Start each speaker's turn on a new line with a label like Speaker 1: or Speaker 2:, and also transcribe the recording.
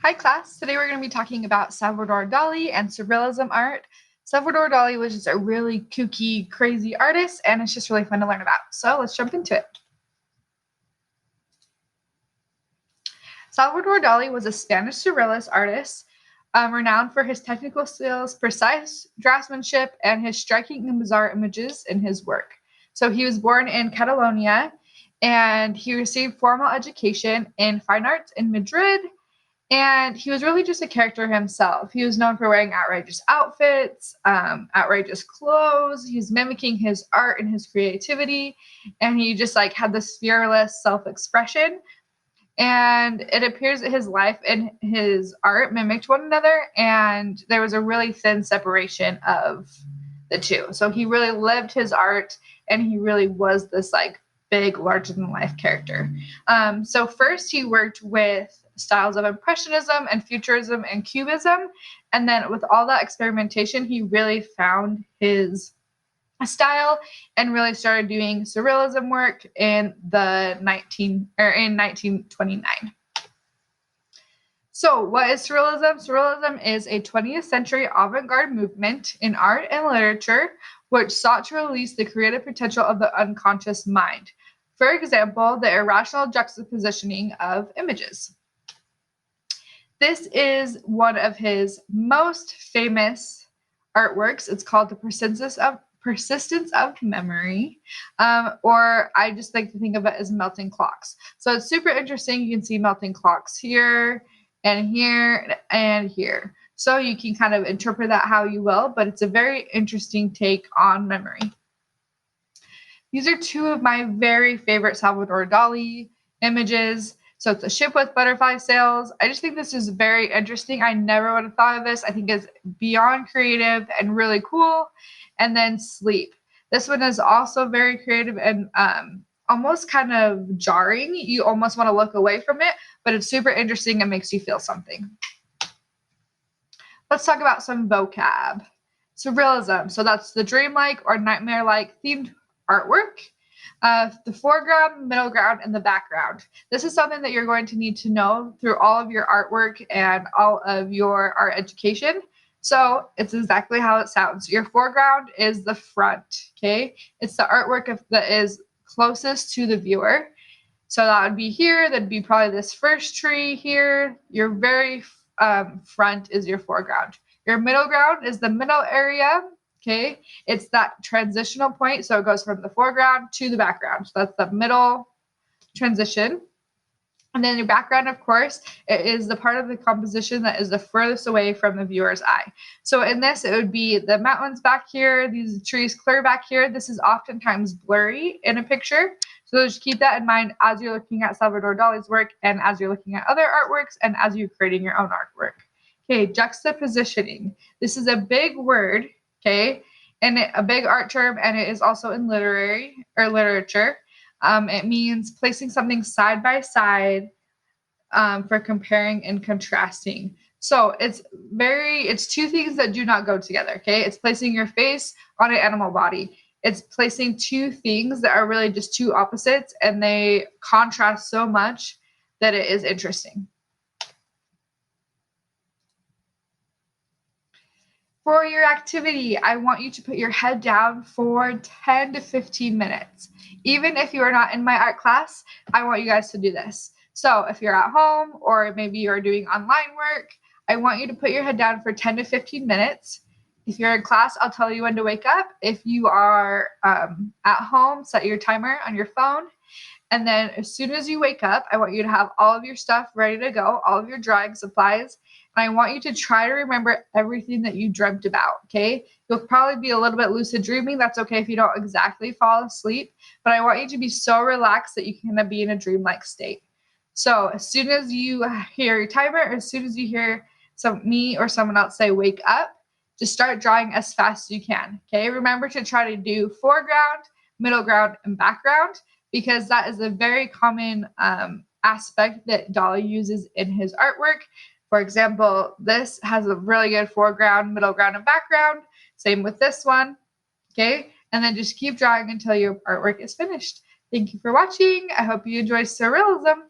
Speaker 1: Hi class, today we're going to be talking about Salvador Dali and Surrealism art. Salvador Dali was just a really kooky, crazy artist, and it's just really fun to learn about. So let's jump into it. Salvador Dali was a Spanish Surrealist artist, renowned for his technical skills, precise draftsmanship, and his striking and bizarre images in his work. So he was born in Catalonia, and he received formal education in fine arts in Madrid. And he was really just a character himself. He was known for wearing outrageous outfits, outrageous clothes. He was mimicking his art and his creativity. And he just had this fearless self-expression. And it appears that his life and his art mimicked one another. And there was a really thin separation of the two. So he really lived his art, and he really was this big, larger than life character. So first he worked with styles of Impressionism and Futurism and Cubism. And then with all that experimentation, he really found his style and really started doing Surrealism work in 1929. So what is Surrealism? Surrealism is a 20th century avant-garde movement in art and literature which sought to release the creative potential of the unconscious mind. For example, the irrational juxtapositioning of images. This is one of his most famous artworks. It's called The Persistence of Memory, or I just like to think of it as melting clocks. So it's super interesting. You can see melting clocks here and here and here. So you can kind of interpret that how you will, but it's a very interesting take on memory. These are two of my very favorite Salvador Dali images. So it's a ship with butterfly sails. I just think this is very interesting. I never would have thought of this. I think it's beyond creative and really cool. And then sleep. This one is also very creative and almost kind of jarring. You almost want to look away from it, but it's super interesting and makes you feel something. Let's talk about some vocab. Surrealism. So that's the dreamlike or nightmare-like themed artwork. The foreground, middle ground, and the background. This is something that you're going to need to know through all of your artwork and all of your art education. So it's exactly how it sounds. Your foreground is the front, okay? It's the artwork that is closest to the viewer. So that would be here. That'd be probably this first tree here. Your very front is your foreground. Your middle ground is the middle area. Okay, it's that transitional point. So it goes from the foreground to the background. So that's the middle transition. And then your background, of course, it is the part of the composition that is the furthest away from the viewer's eye. So in this, it would be the mountains back here, these trees clear back here. This is oftentimes blurry in a picture. So just keep that in mind as you're looking at Salvador Dali's work and as you're looking at other artworks and as you're creating your own artwork. Okay, juxtapositioning. This is a big word. Okay, and a big art term, and it is also in literature. It means placing something side by side for comparing and contrasting. So it's two things that do not go together. Okay, it's placing your face on an animal body. It's placing two things that are really just two opposites, and they contrast so much that it is interesting. For your activity, I want you to put your head down for 10 to 15 minutes. Even if you are not in my art class, I want you guys to do this. So if you're at home or maybe you're doing online work, I want you to put your head down for 10 to 15 minutes. If you're in class, I'll tell you when to wake up. If you are at home, set your timer on your phone. And then as soon as you wake up, I want you to have all of your stuff ready to go, all of your drawing supplies. And I want you to try to remember everything that you dreamt about, okay? You'll probably be a little bit lucid dreaming. That's okay if you don't exactly fall asleep. But I want you to be so relaxed that you can be in a dreamlike state. So as soon as you hear your timer, or as soon as you hear me or someone else say wake up, just start drawing as fast as you can, okay? Remember to try to do foreground, middle ground, and background, because that is a very common aspect that Dali uses in his artwork. For example, this has a really good foreground, middle ground, and background. Same with this one, okay? And then just keep drawing until your artwork is finished. Thank you for watching. I hope you enjoy Surrealism.